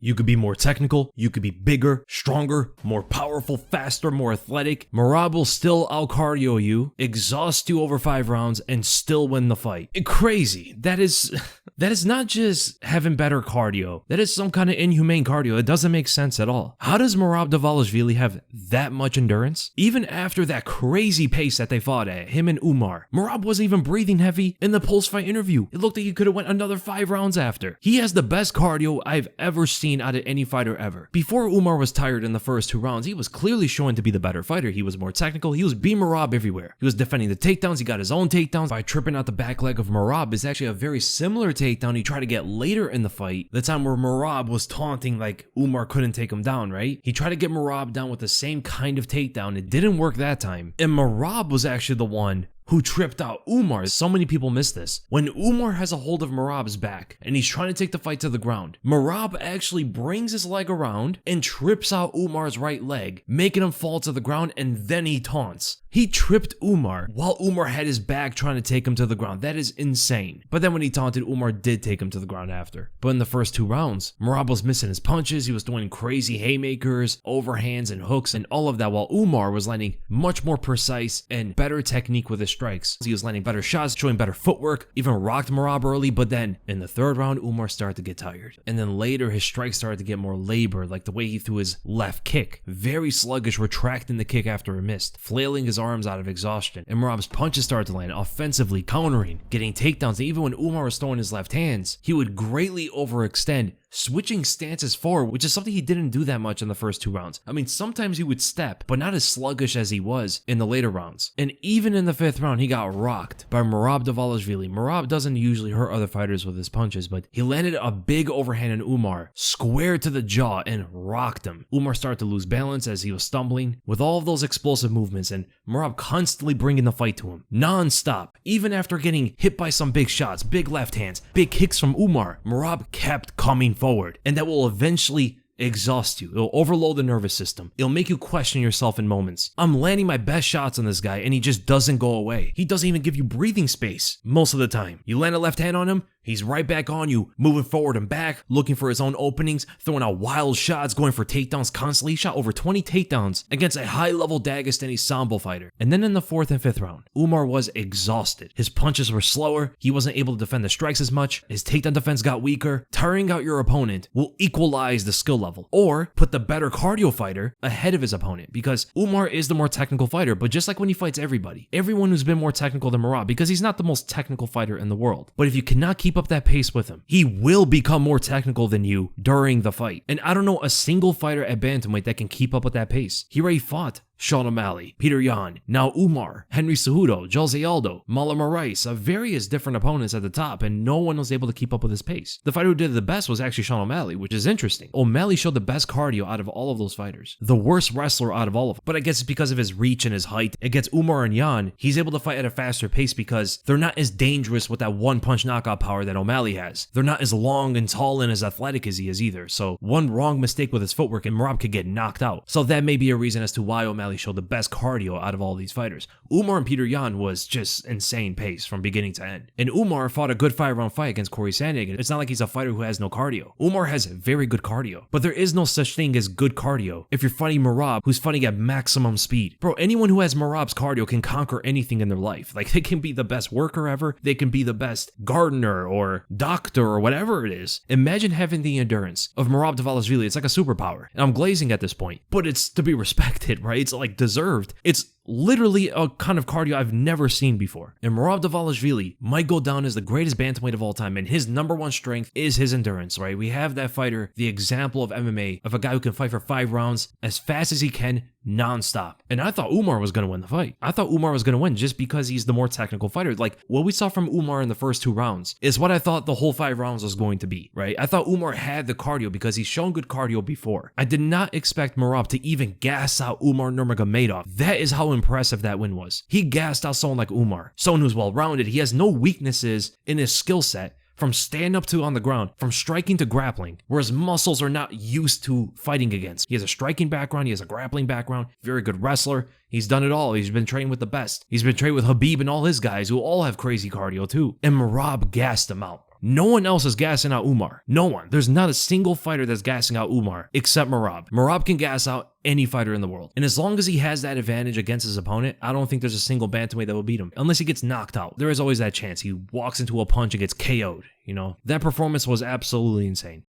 You could be more technical, you could be bigger, stronger, more powerful, faster, more athletic. Merab will still out-cardio you, exhaust you over 5 rounds, and still win the fight. Crazy. That is not just having better cardio. That is some kind of inhumane cardio. It doesn't make sense at all. How does Merab Dvalishvili have that much endurance? Even after that crazy pace that they fought at, him and Umar, Merab wasn't even breathing heavy in the post-fight interview. It looked like he could have went another 5 rounds after. He has the best cardio I've ever seen out of any fighter ever. Before Umar was tired in the first 2 rounds, he was clearly showing to be the better fighter. He was more technical. He was beating Merab everywhere. He was defending the takedowns. He got his own takedowns by tripping out the back leg of Merab. Is actually a very similar takedown he tried to get later in the fight. The time where Merab was taunting like Umar couldn't take him down, right? He tried to get Merab down with the same kind of takedown. It didn't work that time. And Merab was actually the one who tripped out Umar. So many people miss this. When Umar has a hold of Merab's back and he's trying to take the fight to the ground, Merab actually brings his leg around and trips out Umar's right leg, making him fall to the ground, and then he taunts. He tripped Umar while Umar had his back trying to take him to the ground. That is insane. But then when he taunted, Umar did take him to the ground after. But in the first 2 rounds, Merab was missing his punches. He was doing crazy haymakers, overhands, and hooks, and all of that, while Umar was landing much more precise and better technique with his strikes. He was landing better shots, showing better footwork, even rocked Merab early, but then in the 3rd round, Umar started to get tired. And then later, his strikes started to get more labored, like the way he threw his left kick. Very sluggish, retracting the kick after a missed, flailing his arms out of exhaustion. And Merab's punches started to land, offensively countering, getting takedowns. And even when Umar was throwing his left hands, he would greatly overextend, switching stances forward, which is something he didn't do that much in the first 2 rounds. I mean, sometimes he would step, but not as sluggish as he was in the later rounds. And even in the 5th round, he got rocked by Merab Dvalishvili. Merab doesn't usually hurt other fighters with his punches, but he landed a big overhand in Umar, square to the jaw, and rocked him. Umar started to lose balance as he was stumbling with all of those explosive movements, and Merab constantly bringing the fight to him, non-stop. Even after getting hit by some big shots, big left hands, big kicks from Umar, Merab kept coming forward, and that will eventually exhaust you. It'll overload the nervous system. It'll make you question yourself in moments. I'm landing my best shots on this guy and he just doesn't go away. He doesn't even give you breathing space most of the time. You land a left hand on him, he's right back on you, moving forward and back, looking for his own openings, throwing out wild shots, going for takedowns constantly. He shot over 20 takedowns against a high-level Dagestani Sambo fighter. And then in the 4th and 5th round, Umar was exhausted. His punches were slower. He wasn't able to defend the strikes as much. His takedown defense got weaker. Tiring out your opponent will equalize the skill level, or put the better cardio fighter ahead of his opponent, because Umar is the more technical fighter. But just like when he fights everyone who's been more technical than Merab, because he's not the most technical fighter in the world. But if you cannot keep up that pace with him, he will become more technical than you during the fight. And I don't know a single fighter at bantamweight that can keep up with that pace. He already fought Sean O'Malley, Peter Yan, now Umar, Henry Cejudo, Jose Aldo, Marlon Moraes, various different opponents at the top, and no one was able to keep up with his pace. The fighter who did the best was actually Sean O'Malley, which is interesting. O'Malley showed the best cardio out of all of those fighters, the worst wrestler out of all of them. But I guess it's because of his reach and his height. Against Umar and Yan, he's able to fight at a faster pace because they're not as dangerous with that one-punch knockout power that O'Malley has. They're not as long and tall and as athletic as he is either. So one wrong mistake with his footwork and Merab could get knocked out. So that may be a reason as to why O'Malley showed the best cardio out of all these fighters. Umar and Peter Yan was just insane pace from beginning to end. And Umar fought a good 5-round fight against Corey Sandhagen. It's not like he's a fighter who has no cardio. Umar has very good cardio, but there is no such thing as good cardio if you're fighting Merab, who's fighting at maximum speed. Bro, anyone who has Merab's cardio can conquer anything in their life. Like, they can be the best worker ever. They can be the best gardener or doctor or whatever it is. Imagine having the endurance of Merab Dvalishvili. It's like a superpower. And I'm glazing at this point, but it's to be respected, right? It's like deserved. It's literally a kind of cardio I've never seen before. And Merab Dvalishvili might go down as the greatest bantamweight of all time, and his number one strength is his endurance, right? We have that fighter, the example of MMA, of a guy who can fight for 5 rounds as fast as he can, non-stop. And I thought Umar was going to win the fight. I thought Umar was going to win just because he's the more technical fighter. Like, what we saw from Umar in the first 2 rounds is what I thought the whole 5 rounds was going to be, right? I thought Umar had the cardio because he's shown good cardio before. I did not expect Merab to even gas out Umar Nurmagomedov. That is how impressive that win was. He gassed out someone like Umar, someone who's well-rounded. He has no weaknesses in his skill set, from stand up to on the ground, from striking to grappling, where his muscles are not used to fighting against. He has a striking background, he has a grappling background, very good wrestler. He's done it all. He's been trained with the best. He's been trained with Habib and all his guys who all have crazy cardio too. And Merab gassed him out. No one else is gassing out Umar. No one. There's not a single fighter that's gassing out Umar except Merab. Merab can gas out any fighter in the world. And as long as he has that advantage against his opponent, I don't think there's a single bantamweight that will beat him. Unless he gets knocked out. There is always that chance. He walks into a punch and gets KO'd, you know? That performance was absolutely insane.